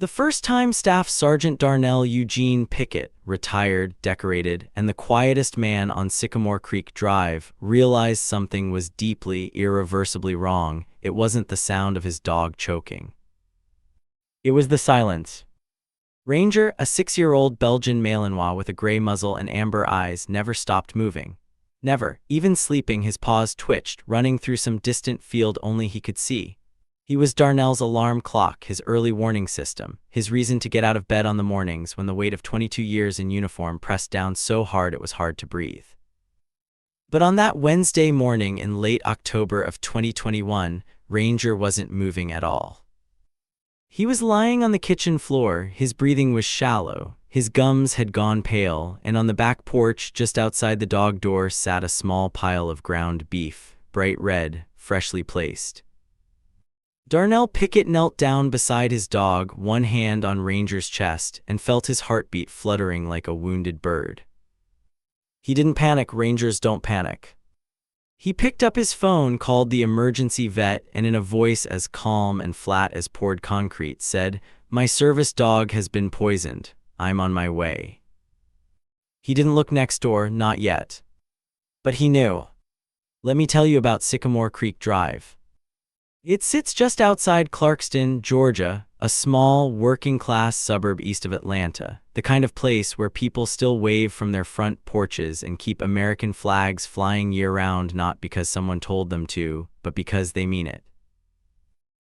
The first time Staff Sergeant Darnell Eugene Pickett, retired, decorated, and the quietest man on Sycamore Creek Drive, realized something was deeply, irreversibly wrong, it wasn't the sound of his dog choking. It was the silence. Ranger, a 6-year-old Belgian Malinois with a gray muzzle and amber eyes, never stopped moving. Never, even sleeping, his paws twitched, running through some distant field only he could see. He was Darnell's alarm clock, his early warning system, his reason to get out of bed on the mornings when the weight of 22 years in uniform pressed down so hard it was hard to breathe. But on that Wednesday morning in late October of 2021, Ranger wasn't moving at all. He was lying on the kitchen floor, his breathing was shallow, his gums had gone pale, and on the back porch just outside the dog door sat a small pile of ground beef, bright red, freshly placed. Darnell Pickett knelt down beside his dog, one hand on Ranger's chest, and felt his heartbeat fluttering like a wounded bird. He didn't panic. Rangers don't panic. He picked up his phone, called the emergency vet, and in a voice as calm and flat as poured concrete said, "My service dog has been poisoned. I'm on my way." He didn't look next door, not yet. But he knew. Let me tell you about Sycamore Creek Drive. It sits just outside Clarkston, Georgia, a small, working-class suburb east of Atlanta, the kind of place where people still wave from their front porches and keep American flags flying year-round, not because someone told them to, but because they mean it.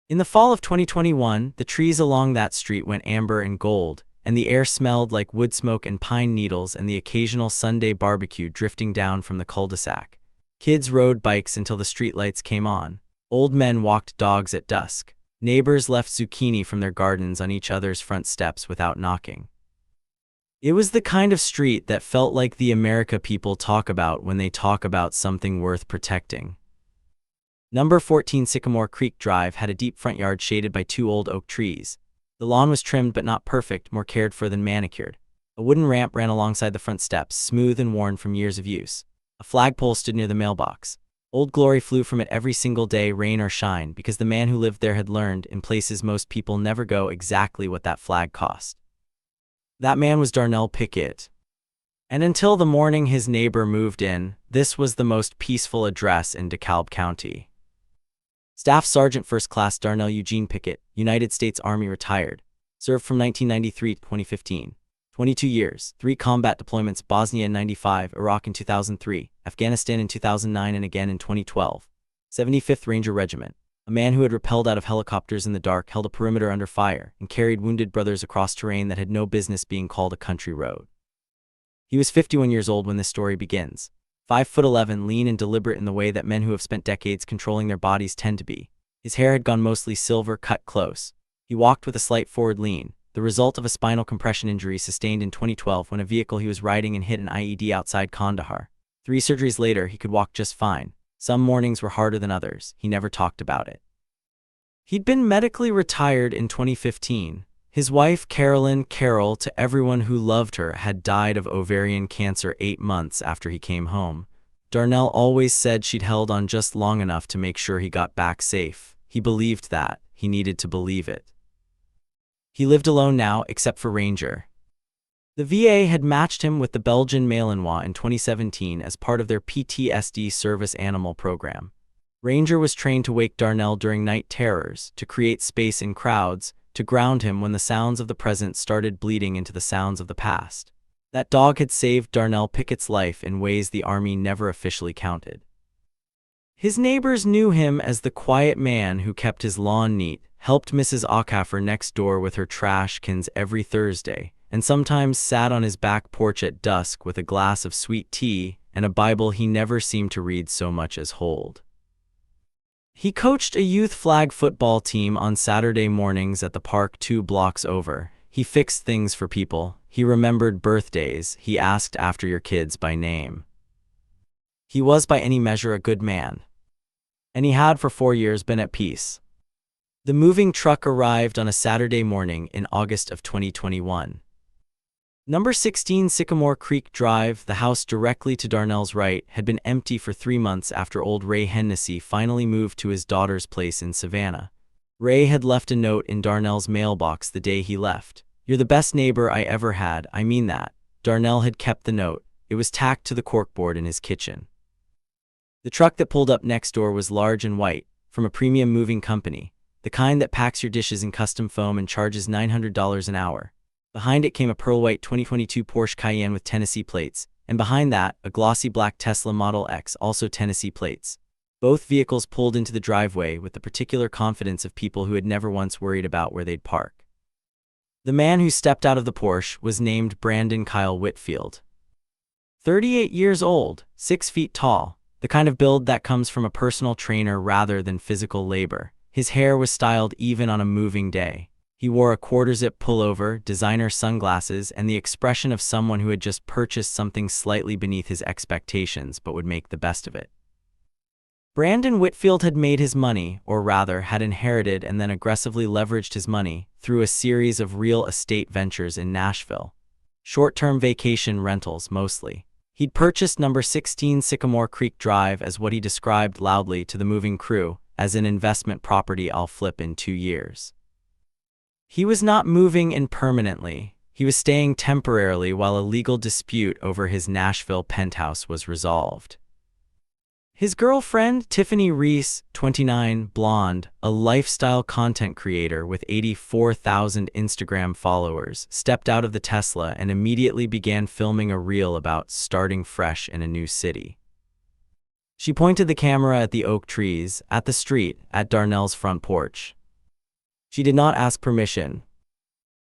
In the fall of 2021, the trees along that street went amber and gold, and the air smelled like wood smoke and pine needles and the occasional Sunday barbecue drifting down from the cul-de-sac. Kids rode bikes until the streetlights came on. Old men walked dogs at dusk. Neighbors left zucchini from their gardens on each other's front steps without knocking. It was the kind of street that felt like the America people talk about when they talk about something worth protecting. Number 14 Sycamore Creek Drive had a deep front yard shaded by 2 old oak trees. The lawn was trimmed but not perfect, more cared for than manicured. A wooden ramp ran alongside the front steps, smooth and worn from years of use. A flagpole stood near the mailbox. Old Glory flew from it every single day, rain or shine, because the man who lived there had learned, in places most people never go, exactly what that flag cost. That man was Darnell Pickett. And until the morning his neighbor moved in, this was the most peaceful address in DeKalb County. Staff Sergeant First Class Darnell Eugene Pickett, United States Army, retired. Served from 1993 to 2015. 22 years, 3 combat deployments: Bosnia in '95, Iraq in 2003, Afghanistan in 2009, and again in 2012. 75th Ranger Regiment. A man who had rappelled out of helicopters in the dark, held a perimeter under fire, and carried wounded brothers across terrain that had no business being called a country road. He was 51 years old when this story begins. 5'11", lean and deliberate in the way that men who have spent decades controlling their bodies tend to be. His hair had gone mostly silver, cut close. He walked with a slight forward lean, the result of a spinal compression injury sustained in 2012 when a vehicle he was riding in hit an IED outside Kandahar. 3 surgeries later, he could walk just fine. Some mornings were harder than others. He never talked about it. He'd been medically retired in 2015. His wife, Carol, to everyone who loved her, had died of ovarian cancer 8 months after he came home. Darnell always said she'd held on just long enough to make sure he got back safe. He believed that. He needed to believe it. He lived alone now, except for Ranger. The VA had matched him with the Belgian Malinois in 2017 as part of their PTSD service animal program. Ranger was trained to wake Darnell during night terrors, to create space in crowds, to ground him when the sounds of the present started bleeding into the sounds of the past. That dog had saved Darnell Pickett's life in ways the Army never officially counted. His neighbors knew him as the quiet man who kept his lawn neat, helped Mrs. Ockhaffer next door with her trash cans every Thursday, and sometimes sat on his back porch at dusk with a glass of sweet tea and a Bible he never seemed to read so much as hold. He coached a youth flag football team on Saturday mornings at the park 2 blocks over. He fixed things for people. He remembered birthdays. He asked after your kids by name. He was by any measure a good man. And he had for 4 years been at peace. The moving truck arrived on a Saturday morning in August of 2021. Number 16 Sycamore Creek Drive, the house directly to Darnell's right, had been empty for 3 months after old Ray Hennessy finally moved to his daughter's place in Savannah. Ray had left a note in Darnell's mailbox the day he left. "You're the best neighbor I ever had, I mean that." Darnell had kept the note. It was tacked to the corkboard in his kitchen. The truck that pulled up next door was large and white, from a premium moving company, the kind that packs your dishes in custom foam and charges $900 an hour. Behind it came a pearl-white 2022 Porsche Cayenne with Tennessee plates, and behind that, a glossy black Tesla Model X, also Tennessee plates. Both vehicles pulled into the driveway with the particular confidence of people who had never once worried about where they'd park. The man who stepped out of the Porsche was named Brandon Kyle Whitfield. 38 years old, 6 feet tall, the kind of build that comes from a personal trainer rather than physical labor. His hair was styled even on a moving day. He wore a quarter-zip pullover, designer sunglasses, and the expression of someone who had just purchased something slightly beneath his expectations but would make the best of it. Brandon Whitfield had made his money, or rather, had inherited and then aggressively leveraged his money, through a series of real estate ventures in Nashville. Short-term vacation rentals, mostly. He'd purchased number 16 Sycamore Creek Drive as what he described loudly to the moving crew, as an investment property I'll flip in 2 years. He was not moving in permanently. He was staying temporarily while a legal dispute over his Nashville penthouse was resolved. His girlfriend, Tiffany Reese, 29, blonde, a lifestyle content creator with 84,000 Instagram followers, stepped out of the Tesla and immediately began filming a reel about starting fresh in a new city. She pointed the camera at the oak trees, at the street, at Darnell's front porch. She did not ask permission.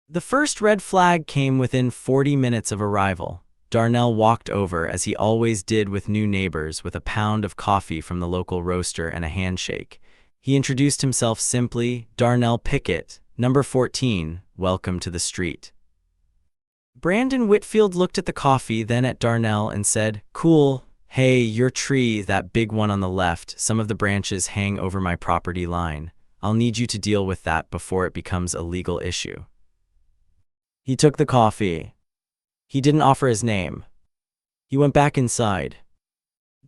The first red flag came within 40 minutes of arrival. Darnell walked over, as he always did with new neighbors, with a pound of coffee from the local roaster and a handshake. He introduced himself simply, "Darnell Pickett, number 14, welcome to the street." Brandon Whitfield looked at the coffee, then at Darnell and said, "Cool. Hey, your tree, that big one on the left, some of the branches hang over my property line. I'll need you to deal with that before it becomes a legal issue." He took the coffee. He didn't offer his name. He went back inside.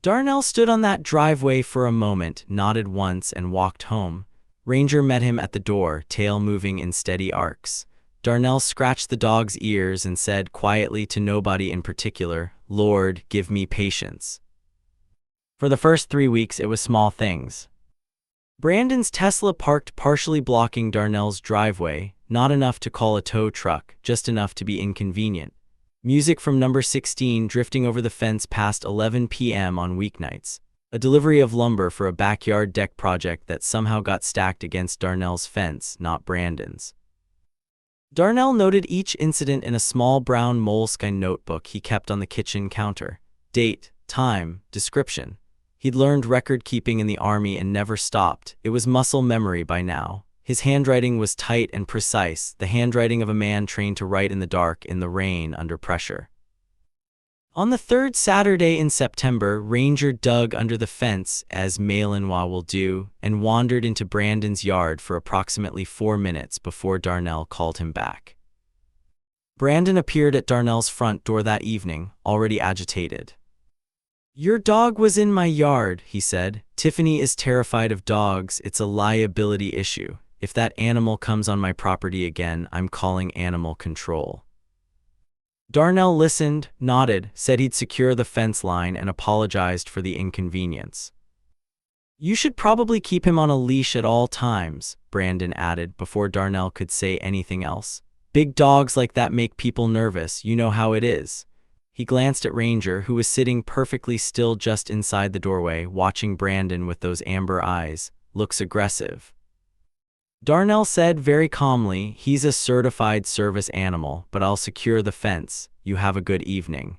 Darnell stood on that driveway for a moment, nodded once, and walked home. Ranger met him at the door, tail moving in steady arcs. Darnell scratched the dog's ears and said quietly to nobody in particular, "Lord, give me patience." For the first 3 weeks, it was small things. Brandon's Tesla parked partially blocking Darnell's driveway, not enough to call a tow truck, just enough to be inconvenient. Music from number 16 drifting over the fence past 11 p.m. on weeknights. A delivery of lumber for a backyard deck project that somehow got stacked against Darnell's fence, not Brandon's. Darnell noted each incident in a small brown moleskine notebook he kept on the kitchen counter. Date, time, description. He'd learned record-keeping in the Army and never stopped. It was muscle memory by now. His handwriting was tight and precise, the handwriting of a man trained to write in the dark, in the rain, under pressure. On the 3rd Saturday in September, Ranger dug under the fence, as Malinois will do, and wandered into Brandon's yard for approximately 4 minutes before Darnell called him back. Brandon appeared at Darnell's front door that evening, already agitated. "Your dog was in my yard," he said. "Tiffany is terrified of dogs. It's a liability issue. If that animal comes on my property again, I'm calling animal control." Darnell listened, nodded, said he'd secure the fence line, and apologized for the inconvenience. "You should probably keep him on a leash at all times," Brandon added before Darnell could say anything else. "Big dogs like that make people nervous, you know how it is." He glanced at Ranger, who was sitting perfectly still just inside the doorway, watching Brandon with those amber eyes. "Looks aggressive." Darnell said very calmly, "He's a certified service animal, but I'll secure the fence. You have a good evening."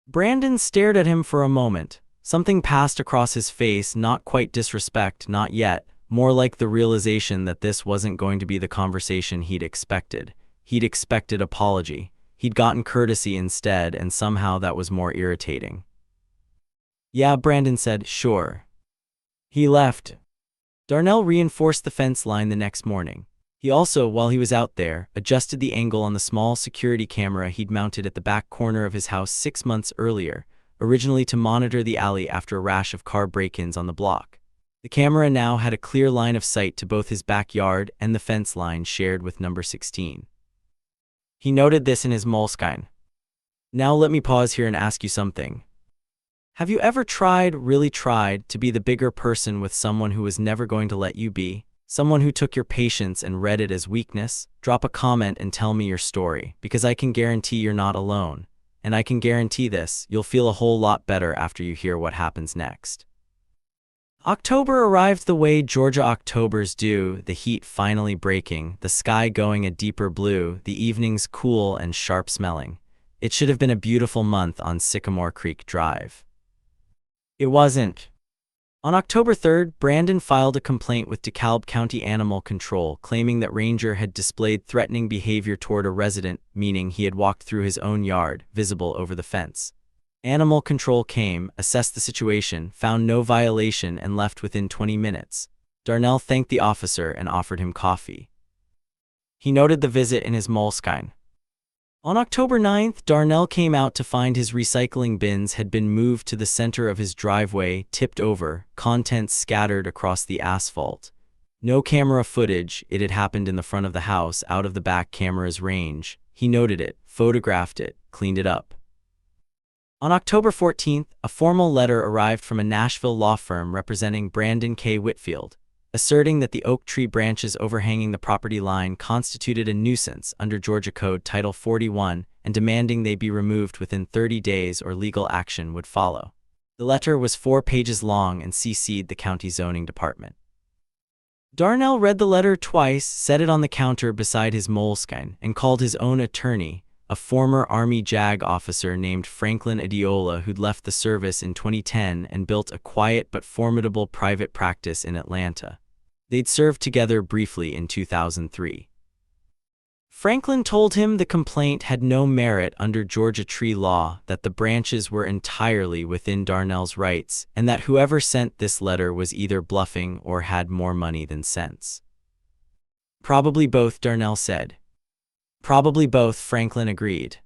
Brandon stared at him for a moment. Something passed across his face, not quite disrespect, not yet, more like the realization that this wasn't going to be the conversation he'd expected. He'd expected apology. He'd gotten courtesy instead, and somehow that was more irritating. "Yeah," Brandon said, "sure." He left. Darnell reinforced the fence line the next morning. He also, while he was out there, adjusted the angle on the small security camera he'd mounted at the back corner of his house 6 months earlier, originally to monitor the alley after a rash of car break-ins on the block. The camera now had a clear line of sight to both his backyard and the fence line shared with number 16. He noted this in his moleskine. Now let me pause here and ask you something. Have you ever really tried, to be the bigger person with someone who was never going to let you be? Someone who took your patience and read it as weakness? Drop a comment and tell me your story, because I can guarantee you're not alone. And I can guarantee this, you'll feel a whole lot better after you hear what happens next. October arrived the way Georgia Octobers do, the heat finally breaking, the sky going a deeper blue, the evenings cool and sharp smelling. It should have been a beautiful month on Sycamore Creek Drive. It wasn't. On October 3rd, Brandon filed a complaint with DeKalb County Animal Control, claiming that Ranger had displayed threatening behavior toward a resident, meaning he had walked through his own yard, visible over the fence. Animal Control came, assessed the situation, found no violation, and left within 20 minutes. Darnell thanked the officer and offered him coffee. He noted the visit in his moleskine. On October 9th, Darnell came out to find his recycling bins had been moved to the center of his driveway, tipped over, contents scattered across the asphalt. No camera footage, it had happened in the front of the house, out of the back camera's range. He noted it, photographed it, cleaned it up. On October 14th, a formal letter arrived from a Nashville law firm representing Brandon K. Whitfield, asserting that the oak tree branches overhanging the property line constituted a nuisance under Georgia Code Title 41 and demanding they be removed within 30 days or legal action would follow. The letter was 4 pages long and CC'd the county zoning department. Darnell read the letter twice, set it on the counter beside his moleskine, and called his own attorney, a former Army JAG officer named Franklin Adiola who'd left the service in 2010 and built a quiet but formidable private practice in Atlanta. They'd served together briefly in 2003. Franklin told him the complaint had no merit under Georgia tree law, that the branches were entirely within Darnell's rights, and that whoever sent this letter was either bluffing or had more money than sense. Probably both, Darnell said. Probably both, Franklin agreed.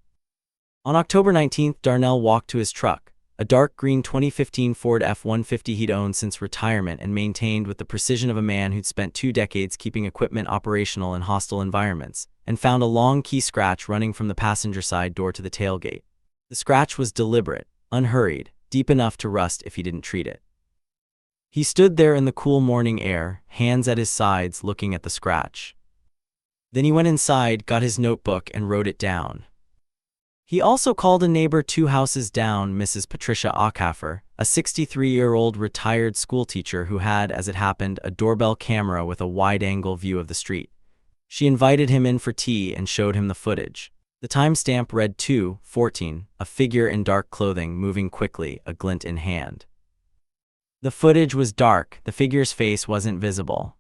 On October 19th, Darnell walked to his truck, a dark green 2015 Ford F-150 he'd owned since retirement and maintained with the precision of a man who'd spent 2 decades keeping equipment operational in hostile environments, and found a long key scratch running from the passenger side door to the tailgate. The scratch was deliberate, unhurried, deep enough to rust if he didn't treat it. He stood there in the cool morning air, hands at his sides, looking at the scratch. Then he went inside, got his notebook, and wrote it down. He also called a neighbor 2 houses down, Mrs. Patricia Aucaffer, a 63-year-old retired schoolteacher who had, as it happened, a doorbell camera with a wide-angle view of the street. She invited him in for tea and showed him the footage. The timestamp read 2:14, a figure in dark clothing moving quickly, a glint in hand. The footage was dark, the figure's face wasn't visible.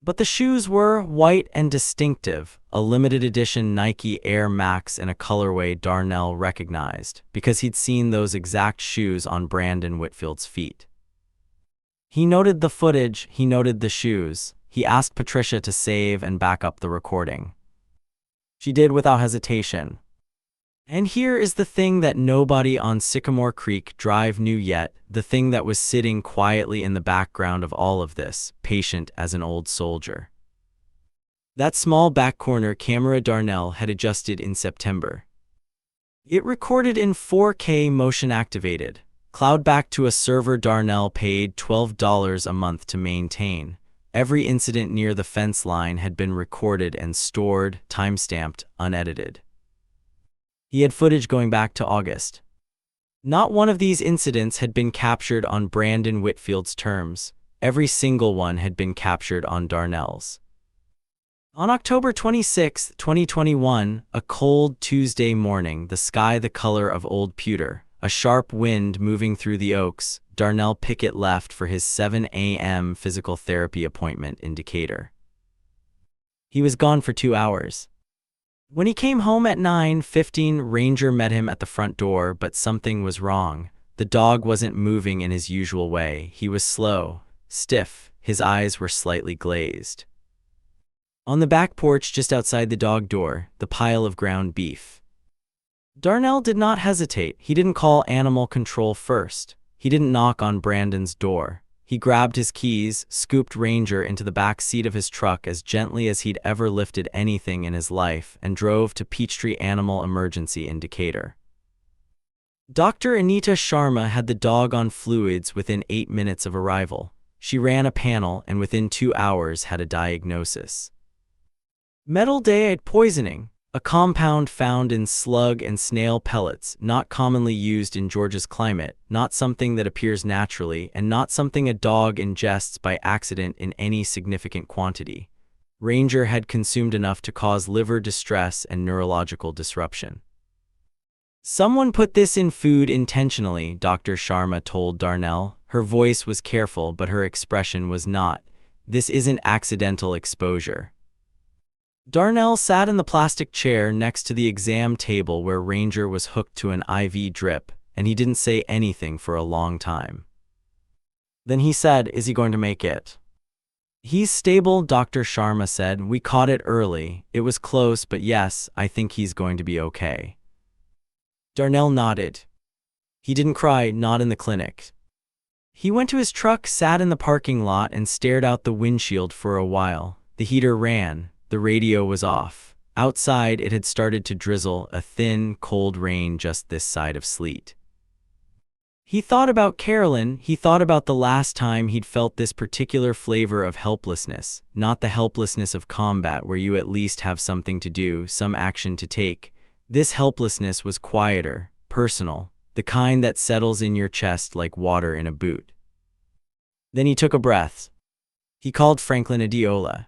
But the shoes were white and distinctive, a limited edition Nike Air Max in a colorway Darnell recognized, because he'd seen those exact shoes on Brandon Whitfield's feet. He noted the footage, he noted the shoes. He asked Patricia to save and back up the recording. She did without hesitation. And here is the thing that nobody on Sycamore Creek Drive knew yet, the thing that was sitting quietly in the background of all of this, patient as an old soldier. That small back corner camera Darnell had adjusted in September. It recorded in 4K motion activated, cloud back to a server Darnell paid $12 a month to maintain. Every incident near the fence line had been recorded and stored, timestamped, unedited. He had footage going back to August. Not one of these incidents had been captured on Brandon Whitfield's terms. Every single one had been captured on Darnell's. On October 26, 2021, a cold Tuesday morning, the sky the color of old pewter, a sharp wind moving through the oaks, Darnell Pickett left for his 7 a.m. physical therapy appointment in Decatur. He was gone for 2 hours. When he came home at 9:15, Ranger met him at the front door, but something was wrong. The dog wasn't moving in his usual way. He was slow, stiff, his eyes were slightly glazed. On the back porch just outside the dog door, the pile of ground beef. Darnell did not hesitate. He didn't call animal control first. He didn't knock on Brandon's door. He grabbed his keys, scooped Ranger into the back seat of his truck as gently as he'd ever lifted anything in his life, and drove to Peachtree Animal Emergency in Decatur. Dr. Anita Sharma had the dog on fluids within 8 minutes of arrival. She ran a panel and within 2 hours had a diagnosis. Metaldehyde poisoning, a compound found in slug and snail pellets, not commonly used in Georgia's climate, not something that appears naturally, and not something a dog ingests by accident in any significant quantity. Ranger had consumed enough to cause liver distress and neurological disruption. "Someone put this in food intentionally," Dr. Sharma told Darnell. Her voice was careful, but her expression was not. "This isn't accidental exposure." Darnell sat in the plastic chair next to the exam table where Ranger was hooked to an IV drip, and he didn't say anything for a long time. Then he said, "Is he going to make it?" "He's stable," Dr. Sharma said. "We caught it early. It was close, but yes, I think he's going to be okay." Darnell nodded. He didn't cry, not in the clinic. He went to his truck, sat in the parking lot, and stared out the windshield for a while. The heater ran. The radio was off. Outside, it had started to drizzle, a thin, cold rain just this side of sleet. He thought about Carolyn. He thought about the last time he'd felt this particular flavor of helplessness, not the helplessness of combat where you at least have something to do, some action to take. This helplessness was quieter, personal, the kind that settles in your chest like water in a boot. Then he took a breath. He called Franklin Adiola.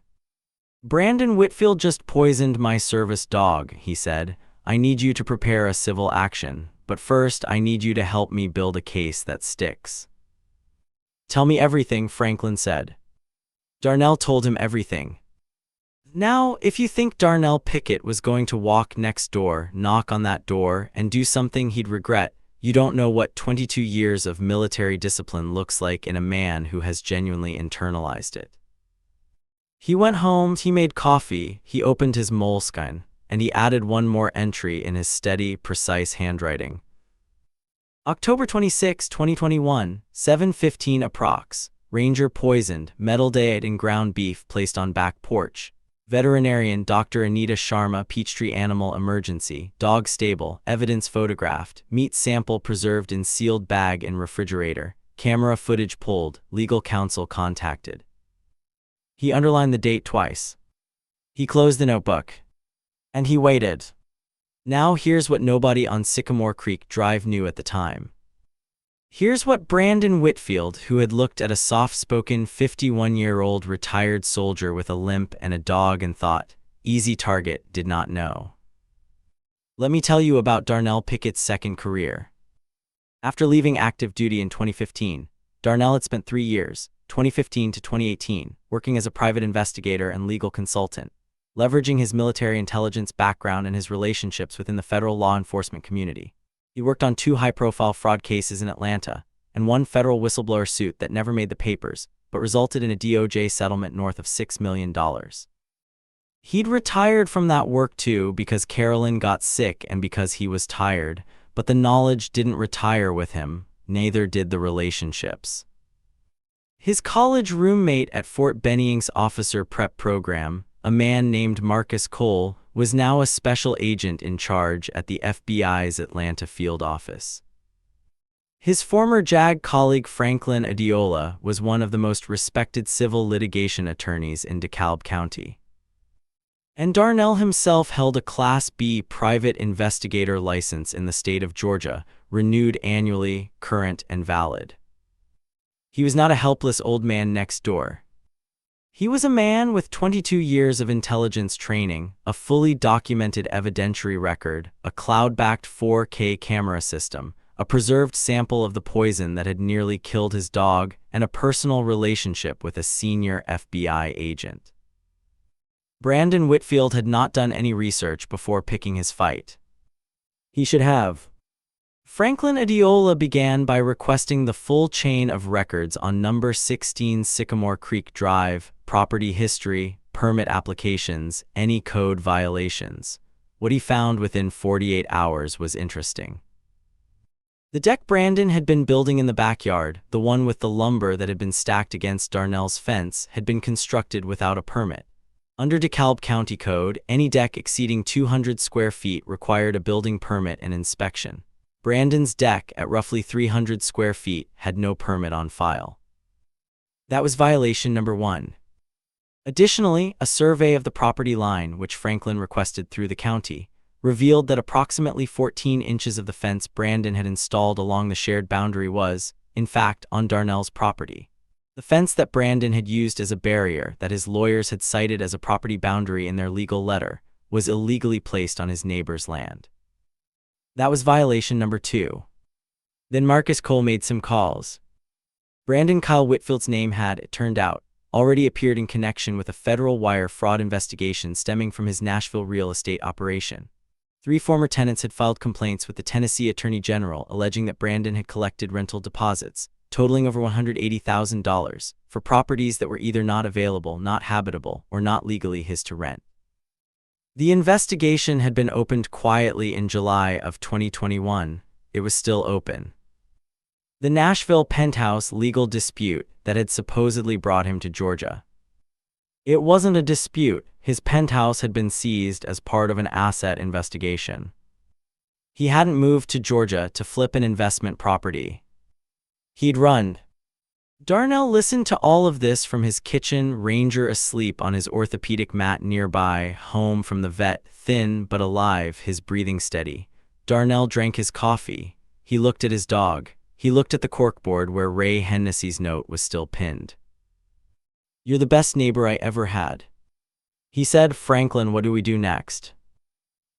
"Brandon Whitfield just poisoned my service dog," he said. "I need you to prepare a civil action, but first I need you to help me build a case that sticks." "Tell me everything," Franklin said. Darnell told him everything. Now, if you think Darnell Pickett was going to walk next door, knock on that door, and do something he'd regret, you don't know what 22 years of military discipline looks like in a man who has genuinely internalized it. He went home, he made coffee, he opened his moleskine, and he added one more entry in his steady, precise handwriting. October 26, 2021, 7:15 approx. Ranger poisoned, metaldehyde in ground beef placed on back porch. Veterinarian Dr. Anita Sharma, Peachtree Animal Emergency, dog stable, evidence photographed, meat sample preserved in sealed bag in refrigerator, camera footage pulled, legal counsel contacted. He underlined the date twice. He closed the notebook. And he waited. Now here's what nobody on Sycamore Creek Drive knew at the time. Here's what Brandon Whitfield, who had looked at a soft-spoken 51-year-old retired soldier with a limp and a dog and thought, easy target, did not know. Let me tell you about Darnell Pickett's second career. After leaving active duty in 2015, Darnell had spent 3 years, 2015 to 2018, working as a private investigator and legal consultant, leveraging his military intelligence background and his relationships within the federal law enforcement community. He worked on 2 high-profile fraud cases in Atlanta and 1 federal whistleblower suit that never made the papers, but resulted in a DOJ settlement north of $6 million. He'd retired from that work too because Carolyn got sick and because he was tired, but the knowledge didn't retire with him, neither did the relationships. His college roommate at Fort Benning's officer prep program, a man named Marcus Cole, was now a special agent in charge at the FBI's Atlanta field office. His former JAG colleague Franklin Adiola was one of the most respected civil litigation attorneys in DeKalb County. And Darnell himself held a Class B private investigator license in the state of Georgia, renewed annually, current and valid. He was not a helpless old man next door. He was a man with 22 years of intelligence training, a fully documented evidentiary record, a cloud-backed 4K camera system, a preserved sample of the poison that had nearly killed his dog, and a personal relationship with a senior FBI agent. Brandon Whitfield had not done any research before picking his fight. He should have. Franklin Adiola began by requesting the full chain of records on number 16 Sycamore Creek Drive, property history, permit applications, any code violations. What he found within 48 hours was interesting. The deck Brandon had been building in the backyard, the one with the lumber that had been stacked against Darnell's fence, had been constructed without a permit. Under DeKalb County Code, any deck exceeding 200 square feet required a building permit and inspection. Brandon's deck, at roughly 300 square feet, had no permit on file. That was violation number 1. Additionally, a survey of the property line, which Franklin requested through the county, revealed that approximately 14 inches of the fence Brandon had installed along the shared boundary was, in fact, on Darnell's property. The fence that Brandon had used as a barrier, that his lawyers had cited as a property boundary in their legal letter, was illegally placed on his neighbor's land. That was violation number 2. Then Marcus Cole made some calls. Brandon Kyle Whitfield's name had, it turned out, already appeared in connection with a federal wire fraud investigation stemming from his Nashville real estate operation. 3 former tenants had filed complaints with the Tennessee Attorney General alleging that Brandon had collected rental deposits, totaling over $180,000, for properties that were either not available, not habitable, or not legally his to rent. The investigation had been opened quietly in July of 2021. It was still open. The Nashville penthouse legal dispute that had supposedly brought him to Georgia. It wasn't a dispute. His penthouse had been seized as part of an asset investigation. He hadn't moved to Georgia to flip an investment property. He'd run. Darnell listened to all of this from his kitchen, Ranger asleep on his orthopedic mat nearby, home from the vet, thin but alive, his breathing steady. Darnell drank his coffee. He looked at his dog. He looked at the corkboard where Ray Hennessy's note was still pinned. "You're the best neighbor I ever had." He said, "Franklin, what do we do next?"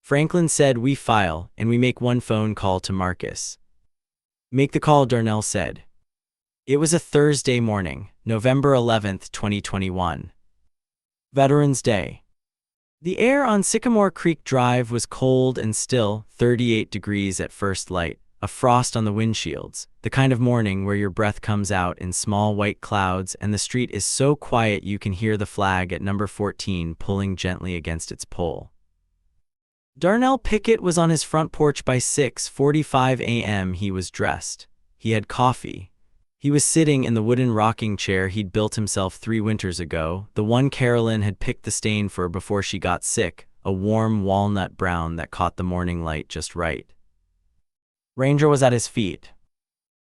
Franklin said, "We file, and we make one phone call to Marcus." "Make the call," Darnell said. It was a Thursday morning, November 11th, 2021. Veterans Day. The air on Sycamore Creek Drive was cold and still, 38 degrees at first light, a frost on the windshields, the kind of morning where your breath comes out in small white clouds and the street is so quiet you can hear the flag at number 14 pulling gently against its pole. Darnell Pickett was on his front porch by 6:45 a.m. He was dressed. He had coffee. He was sitting in the wooden rocking chair he'd built himself 3 winters ago, the one Carolyn had picked the stain for before she got sick, a warm walnut brown that caught the morning light just right. Ranger was at his feet.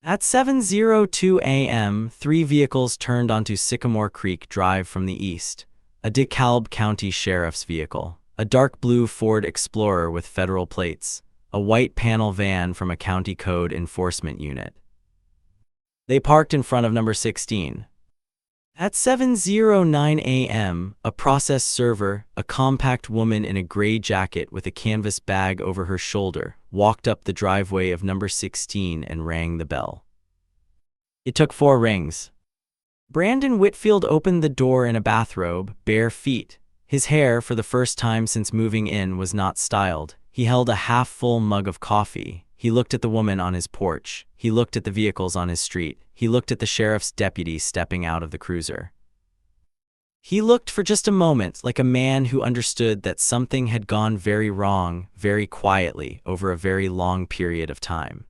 At 7:02 a.m., 3 vehicles turned onto Sycamore Creek Drive from the east. A DeKalb County Sheriff's vehicle, a dark blue Ford Explorer with federal plates, a white panel van from a county code enforcement unit. They parked in front of number 16. At 7:09 a.m., a process server, a compact woman in a gray jacket with a canvas bag over her shoulder, walked up the driveway of number 16 and rang the bell. It took 4 rings. Brandon Whitfield opened the door in a bathrobe, bare feet. His hair, for the first time since moving in, was not styled. He held a half-full mug of coffee. He looked at the woman on his porch. He looked at the vehicles on his street. He looked at the sheriff's deputy stepping out of the cruiser. He looked for just a moment like a man who understood that something had gone very wrong, very quietly, over a very long period of time.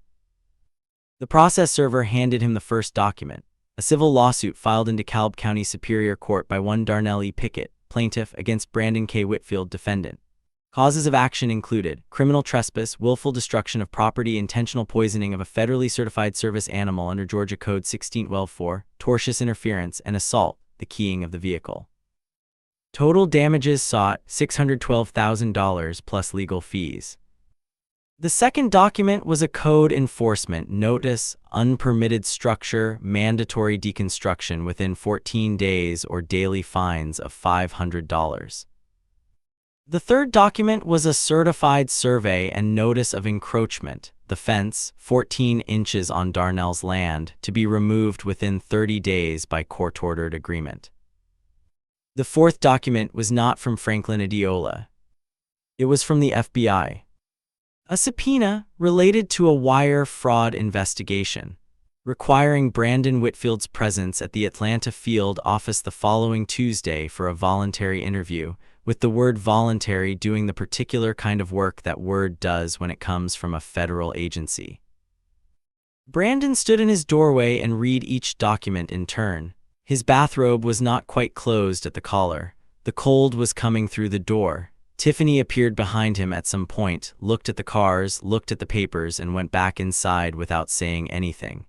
The process server handed him the first document, a civil lawsuit filed in DeKalb County Superior Court by one Darnell E. Pickett, plaintiff, against Brandon K. Whitfield, defendant. Causes of action included criminal trespass, willful destruction of property, intentional poisoning of a federally certified service animal under Georgia Code 16-12-4, tortious interference, and assault, the keying of the vehicle. Total damages sought, $612,000 plus legal fees. The second document was a code enforcement notice, unpermitted structure, mandatory deconstruction within 14 days or daily fines of $500. The third document was a certified survey and notice of encroachment, the fence, 14 inches on Darnell's land, to be removed within 30 days by court-ordered agreement. The fourth document was not from Franklin Adiola. It was from the FBI. A subpoena related to a wire fraud investigation, requiring Brandon Whitfield's presence at the Atlanta field office the following Tuesday for a voluntary interview, with the word voluntary doing the particular kind of work that word does when it comes from a federal agency. Brandon stood in his doorway and read each document in turn. His bathrobe was not quite closed at the collar. The cold was coming through the door. Tiffany appeared behind him at some point, looked at the cars, looked at the papers, and went back inside without saying anything.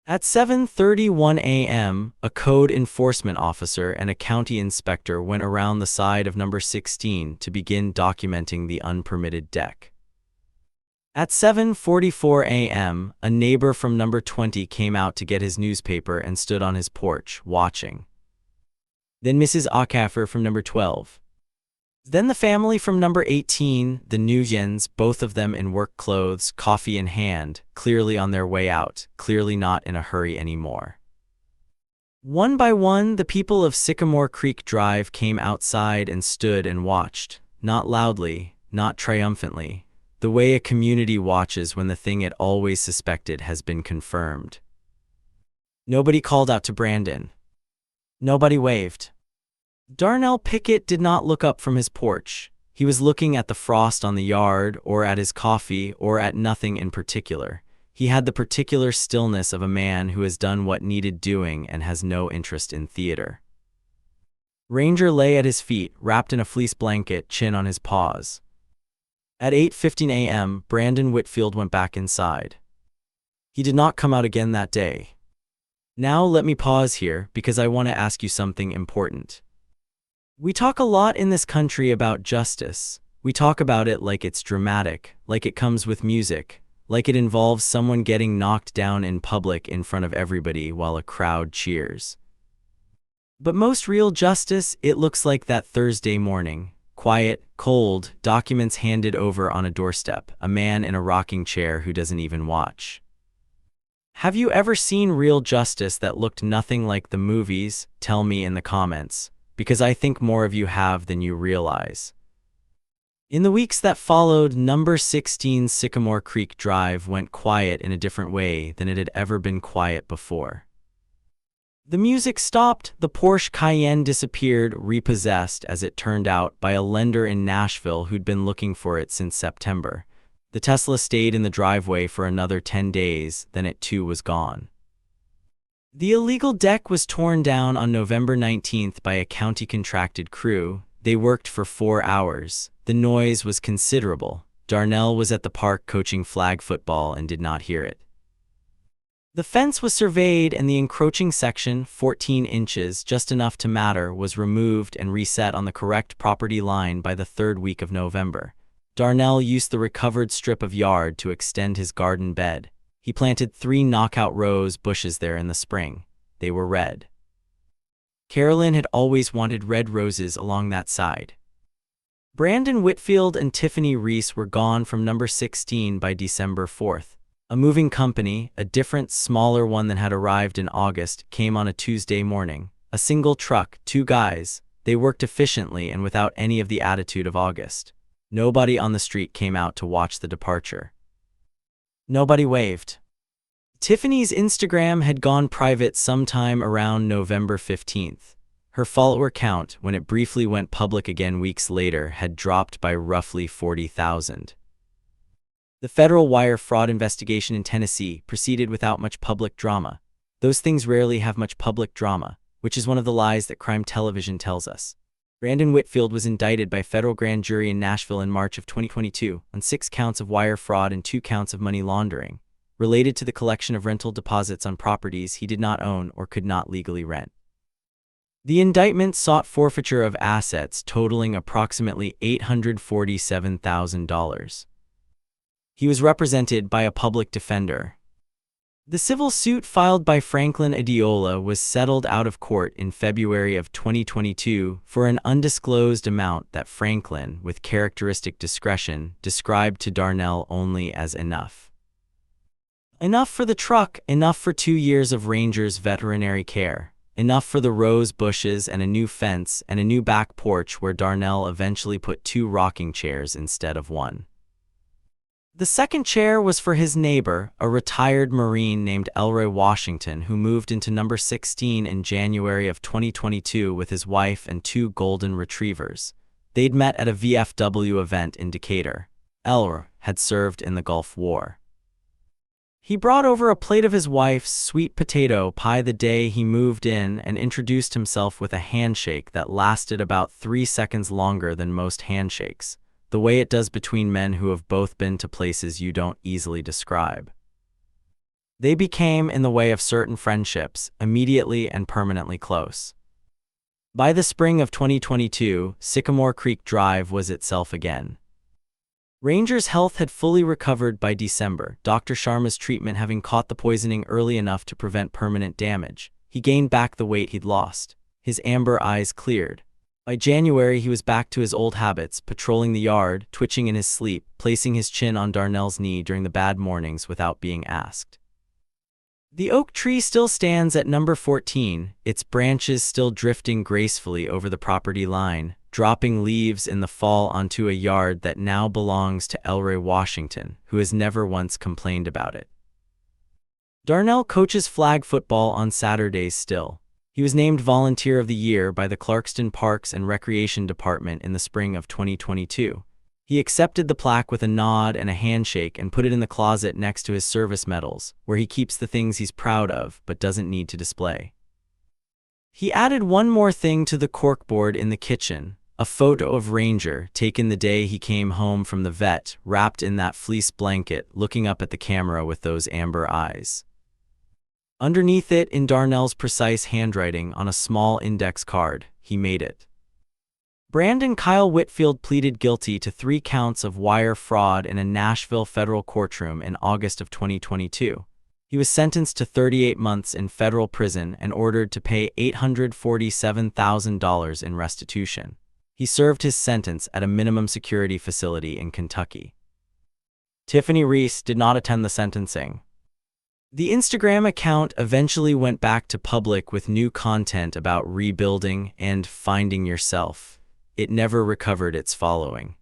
At 7:31 a.m., a code enforcement officer and a county inspector went around the side of number 16 to begin documenting the unpermitted deck. At 7:44 a.m., a neighbor from number 20 came out to get his newspaper and stood on his porch, watching. Then Mrs. Acaffer from number 12. Then the family from number 18, the Nugents, both of them in work clothes, coffee in hand, clearly on their way out, clearly not in a hurry anymore. One by one, the people of Sycamore Creek Drive came outside and stood and watched, not loudly, not triumphantly, the way a community watches when the thing it always suspected has been confirmed. Nobody called out to Brandon. Nobody waved. Darnell Pickett did not look up from his porch. He was looking at the frost on the yard, or at his coffee, or at nothing in particular. He had the particular stillness of a man who has done what needed doing and has no interest in theater. Ranger lay at his feet, wrapped in a fleece blanket, chin on his paws. At 8:15 a.m., Brandon Whitfield went back inside. He did not come out again that day. Now let me pause here, because I want to ask you something important. We talk a lot in this country about justice. We talk about it like it's dramatic, like it comes with music, like it involves someone getting knocked down in public in front of everybody while a crowd cheers. But most real justice, it looks like that Thursday morning. Quiet, cold, documents handed over on a doorstep, a man in a rocking chair who doesn't even watch. Have you ever seen real justice that looked nothing like the movies? Tell me in the comments, because I think more of you have than you realize. In the weeks that followed, number 16 Sycamore Creek Drive went quiet in a different way than it had ever been quiet before. The music stopped, the Porsche Cayenne disappeared, repossessed, as it turned out, by a lender in Nashville who'd been looking for it since September. The Tesla stayed in the driveway for another 10 days, then it too was gone. The illegal deck was torn down on November 19th by a county-contracted crew. They worked for 4 hours. The noise was considerable. Darnell was at the park coaching flag football and did not hear it. The fence was surveyed and the encroaching section, 14 inches, just enough to matter, was removed and reset on the correct property line by the 3rd week of November. Darnell used the recovered strip of yard to extend his garden bed. He planted 3 knockout rose bushes there in the spring. They were red. Carolyn had always wanted red roses along that side. Brandon Whitfield and Tiffany Reese were gone from number 16 by December 4th. A moving company, a different, smaller one than had arrived in August, came on a Tuesday morning. A single truck, 2 guys. They worked efficiently and without any of the attitude of August. Nobody on the street came out to watch the departure. Nobody waved. Tiffany's Instagram had gone private sometime around November 15th. Her follower count, when it briefly went public again weeks later, had dropped by roughly 40,000. The federal wire fraud investigation in Tennessee proceeded without much public drama. Those things rarely have much public drama, which is one of the lies that crime television tells us. Brandon Whitfield was indicted by a federal grand jury in Nashville in March of 2022 on 6 counts of wire fraud and 2 counts of money laundering, related to the collection of rental deposits on properties he did not own or could not legally rent. The indictment sought forfeiture of assets totaling approximately $847,000. He was represented by a public defender. The civil suit filed by Franklin Adiola was settled out of court in February of 2022 for an undisclosed amount that Franklin, with characteristic discretion, described to Darnell only as enough. Enough for the truck, enough for 2 years of Ranger's veterinary care, enough for the rose bushes and a new fence and a new back porch where Darnell eventually put 2 rocking chairs instead of 1. The second chair was for his neighbor, a retired Marine named Elroy Washington, who moved into number 16 in January of 2022 with his wife and 2 golden retrievers. They'd met at a VFW event in Decatur. Elroy had served in the Gulf War. He brought over a plate of his wife's sweet potato pie the day he moved in and introduced himself with a handshake that lasted about 3 seconds longer than most handshakes, the way it does between men who have both been to places you don't easily describe. They became, in the way of certain friendships, immediately and permanently close. By the spring of 2022, Sycamore Creek Drive was itself again. Ranger's health had fully recovered by December, Dr. Sharma's treatment having caught the poisoning early enough to prevent permanent damage. He gained back the weight he'd lost. His amber eyes cleared. By January, he was back to his old habits, patrolling the yard, twitching in his sleep, placing his chin on Darnell's knee during the bad mornings without being asked. The oak tree still stands at number 14, its branches still drifting gracefully over the property line, dropping leaves in the fall onto a yard that now belongs to Elroy Washington, who has never once complained about it. Darnell coaches flag football on Saturdays still. He was named Volunteer of the Year by the Clarkston Parks and Recreation Department in the spring of 2022. He accepted the plaque with a nod and a handshake and put it in the closet next to his service medals, where he keeps the things he's proud of but doesn't need to display. He added one more thing to the corkboard in the kitchen, a photo of Ranger taken the day he came home from the vet, wrapped in that fleece blanket, looking up at the camera with those amber eyes. Underneath it, in Darnell's precise handwriting on a small index card, he made it. Brandon Kyle Whitfield pleaded guilty to 3 counts of wire fraud in a Nashville federal courtroom in August of 2022. He was sentenced to 38 months in federal prison and ordered to pay $847,000 in restitution. He served his sentence at a minimum security facility in Kentucky. Tiffany Reese did not attend the sentencing. The Instagram account eventually went back to public with new content about rebuilding and finding yourself. It never recovered its following.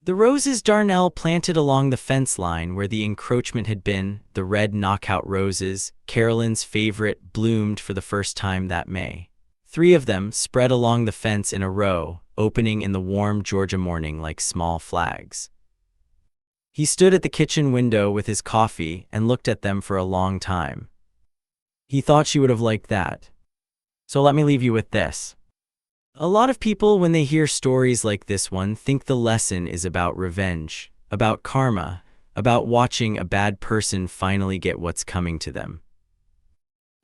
The roses Darnell planted along the fence line where the encroachment had been, the red knockout roses, Carolyn's favorite, bloomed for the first time that May. 3 of them spread along the fence in a row, opening in the warm Georgia morning like small flags. He stood at the kitchen window with his coffee and looked at them for a long time. He thought she would have liked that. So let me leave you with this. A lot of people, when they hear stories like this one, think the lesson is about revenge, about karma, about watching a bad person finally get what's coming to them.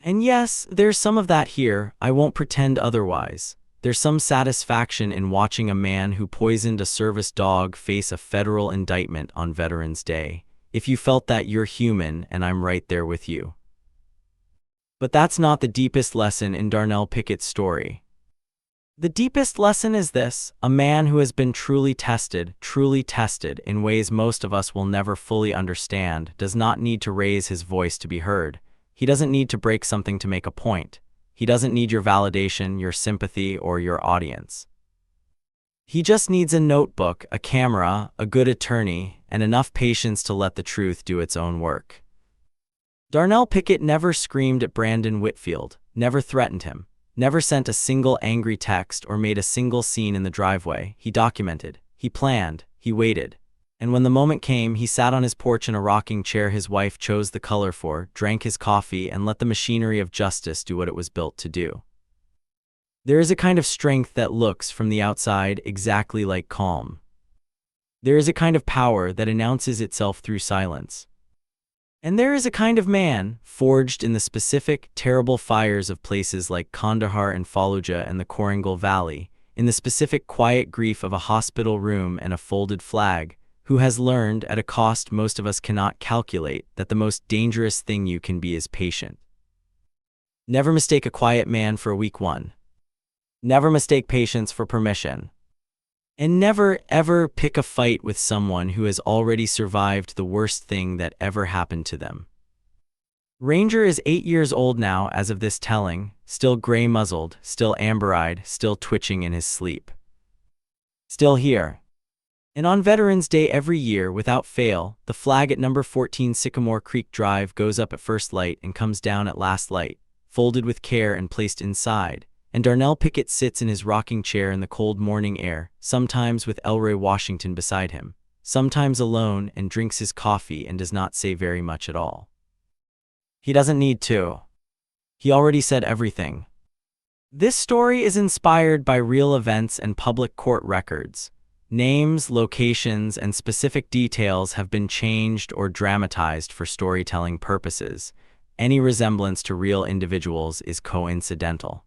And yes, there's some of that here, I won't pretend otherwise. There's some satisfaction in watching a man who poisoned a service dog face a federal indictment on Veterans Day. If you felt that, you're human, and I'm right there with you. But that's not the deepest lesson in Darnell Pickett's story. The deepest lesson is this: a man who has been truly tested in ways most of us will never fully understand, does not need to raise his voice to be heard. He doesn't need to break something to make a point. He doesn't need your validation, your sympathy, or your audience. He just needs a notebook, a camera, a good attorney, and enough patience to let the truth do its own work. Darnell Pickett never screamed at Brandon Whitfield, never threatened him, never sent a single angry text or made a single scene in the driveway. He documented, he planned, he waited. And when the moment came, he sat on his porch in a rocking chair his wife chose the color for, drank his coffee, and let the machinery of justice do what it was built to do. There is a kind of strength that looks, from the outside, exactly like calm. There is a kind of power that announces itself through silence. And there is a kind of man, forged in the specific, terrible fires of places like Kandahar and Fallujah and the Korangal Valley, in the specific quiet grief of a hospital room and a folded flag, who has learned, at a cost most of us cannot calculate, that the most dangerous thing you can be is patient. Never mistake a quiet man for a weak one. Never mistake patience for permission. And never, ever pick a fight with someone who has already survived the worst thing that ever happened to them. Ranger is 8 years old now as of this telling, still gray-muzzled, still amber-eyed, still twitching in his sleep. Still here. And on Veterans Day every year, without fail, the flag at number 14 Sycamore Creek Drive goes up at first light and comes down at last light, folded with care and placed inside, and Darnell Pickett sits in his rocking chair in the cold morning air, sometimes with Elroy Washington beside him. sometimes alone, and drinks his coffee and does not say very much at all. He doesn't need to. He already said everything. This story is inspired by real events and public court records. Names, locations, and specific details have been changed or dramatized for storytelling purposes. Any resemblance to real individuals is coincidental.